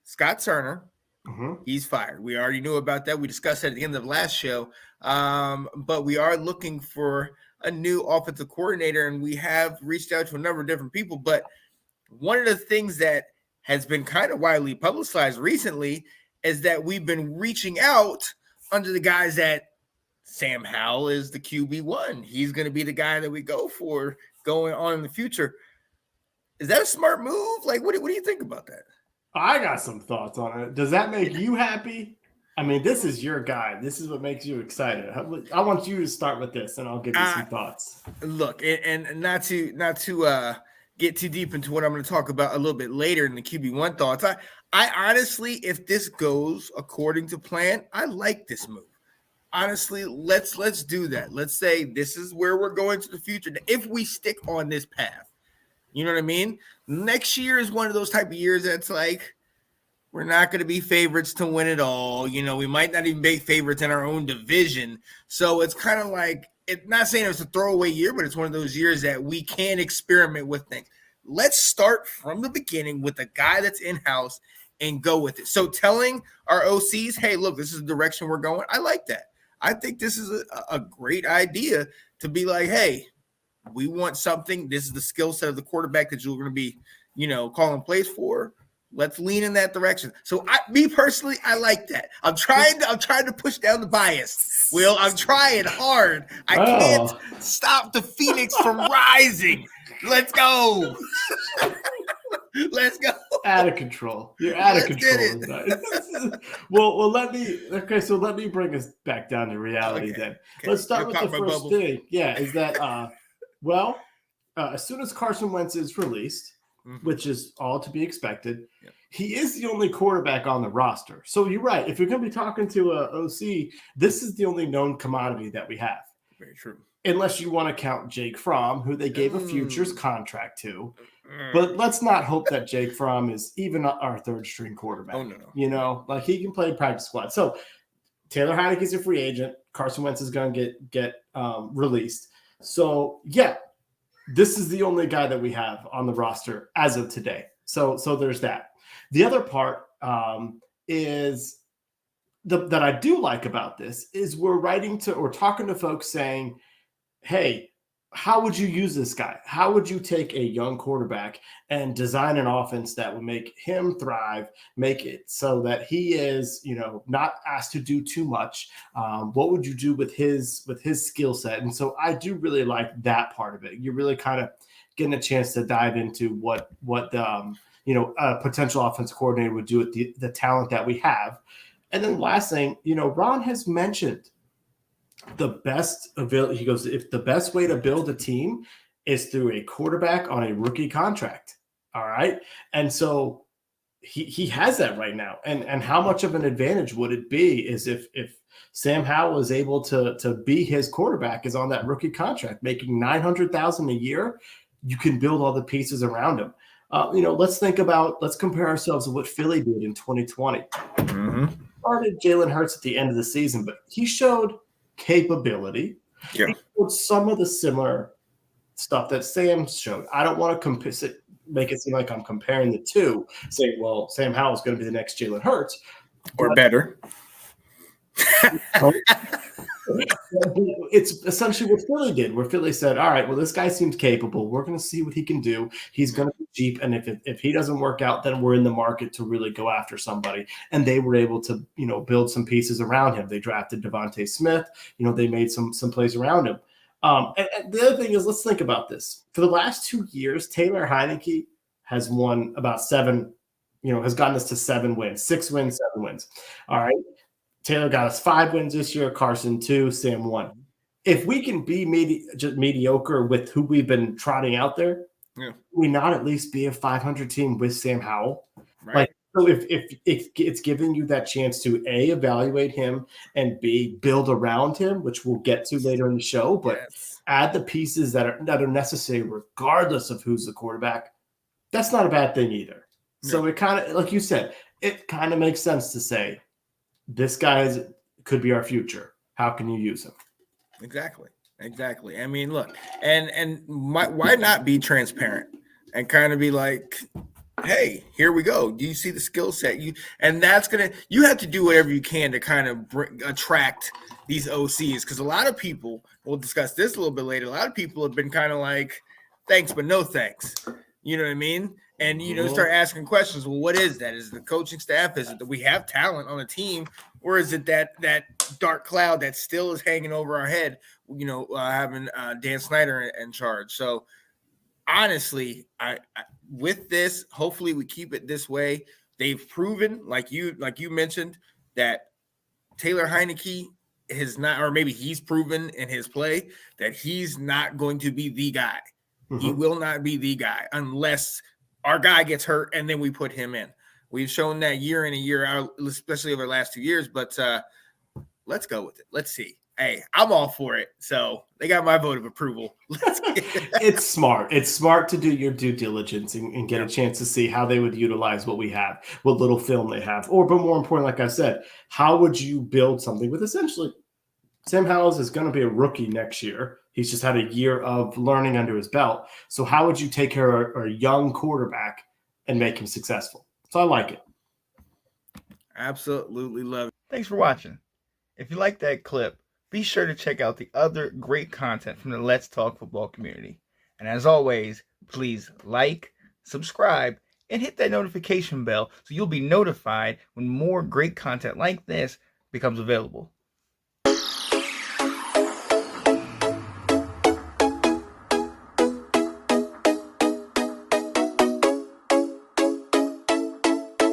Scott Turner, Mm-hmm. he's fired. We already knew about that. We discussed that at the end of the last show. But we are looking for a new offensive coordinator, and we have reached out to a number of different people. But one of the things that has been kind of widely publicized recently is that we've been reaching out under the guys that Sam Howell is the QB1. He's going to be the guy that we go for going on in the future. Is that a smart move? Like, what do you think about that? I got some thoughts on it. Does that make you happy? I mean, this is your guy. This is what makes you excited. I want you to start with this, and I'll give you some thoughts. Look, and not to get too deep into what I'm going to talk about a little bit later in the QB1 thoughts. I honestly, if this goes according to plan, I like this move. Honestly, let's do that. Let's say this is where we're going to the future. If we stick on this path, you know what I mean? Next year is one of those type of years that's like, we're not going to be favorites to win it all. You know, we might not even be favorites in our own division. So it's kind of like, it's not saying it's a throwaway year, but it's one of those years that we can experiment with things. Let's start from the beginning with a guy that's in-house and go with it. So telling our OCs, hey, look, this is the direction we're going. I like that. I think this is a great idea to be like, hey, we want something. This is the skill set of the quarterback that you're going to be, calling plays for. Let's lean in that direction. So me personally, I like that. I'm trying to push down the bias. Will, I'm trying hard. I can't stop the Phoenix from rising. Let's go. Let's go. Out of control. You're out of control. Well, let me bring us back down to reality then. Okay. Let's start with the first thing. Yeah, is that as soon as Carson Wentz is released, which is all to be expected, he is the only quarterback on the roster. So you're right. If you're going to be talking to a OC, this is the only known commodity that we have. Very true. Unless you want to count Jake Fromm, who they gave a futures contract to. But let's not hope that Jake Fromm is even our third-string quarterback. Oh, no. Like he can play practice squad. So Taylor Heinicke's a free agent. Carson Wentz is going to get released. So, yeah, this is the only guy that we have on the roster as of today. So there's that. The other part is that I do like about this is we're talking to folks saying, hey, how would you use this guy? How would you take a young quarterback and design an offense that would make him thrive, make it so that he is, not asked to do too much? What would you do with his skill set? And so I do really like that part of it. You're really kind of getting a chance to dive into what a potential offensive coordinator would do with the talent that we have. And then last thing, Ron has mentioned he goes, if the best way to build a team is through a quarterback on a rookie contract. All right. And so he has that right now. And how much of an advantage would it be is if Sam Howell is able to be his quarterback is on that rookie contract, making $900,000 a year, you can build all the pieces around him. Let's compare ourselves to what Philly did in 2020. Mm-hmm. Started Jalen Hurts at the end of the season, but he showed capability. Yeah. He showed some of the similar stuff that Sam showed. I don't want to make it seem like I'm comparing the two, saying, well, Sam Howell is going to be the next Jalen Hurts. Or better. It's essentially what Philly did, where Philly said, all right, well, this guy seems capable. We're going to see what he can do. He's going to be cheap. And if he doesn't work out, then we're in the market to really go after somebody. And they were able to, build some pieces around him. They drafted Devontae Smith. They made some plays around him. And the other thing is, let's think about this. For the last 2 years, Taylor Heinicke has won about has gotten us to 7 wins, 6 wins, 7 wins. All right. Taylor got us 5 wins this year, Carson 2, Sam 1. If we can be mediocre with who we've been trotting out there, we not at least be a 500 team with Sam Howell? Right. So if it's giving you that chance to A, evaluate him, and B, build around him, which we'll get to later in the show, but add the pieces that are necessary regardless of who's the quarterback, that's not a bad thing either. No. So it kind of, like you said, it kind of makes sense to say, this guy could be our future. How can you use him? Exactly. I mean, look, and why not be transparent and kind of be like, hey, here we go. Do you see the skill set? And that's you have to do whatever you can to kind of attract these OCs, because a lot of people, we'll discuss this a little bit later, a lot of people have been kind of like, thanks, but no thanks. You know what I mean? And, start asking questions. Well, what is that? Is it the coaching staff? Is it that we have talent on the team? Or is it that dark cloud that still is hanging over our head, having Dan Snyder in charge? So, honestly, I with this, hopefully we keep it this way. They've proven, like you mentioned, that Taylor Heineke is not, or maybe he's proven in his play that he's not going to be the guy. Mm-hmm. He will not be the guy unless our guy gets hurt and then we put him in. We've shown that year in and year out, especially over the last 2 years, but let's go with it. Let's see. Hey, I'm all for it. So they got my vote of approval. It's smart. It's smart to do your due diligence and get a chance to see how they would utilize what we have, what little film they have. But more important, like I said, how would you build something with essentially Sam Howells is going to be a rookie next year. He's just had a year of learning under his belt. So how would you take care of a young quarterback and make him successful? So I like it. Absolutely love it. Thanks for watching. If you like that clip, be sure to check out the other great content from the Let's Talk Football community. And as always, please like, subscribe, and hit that notification bell so you'll be notified when more great content like this becomes available.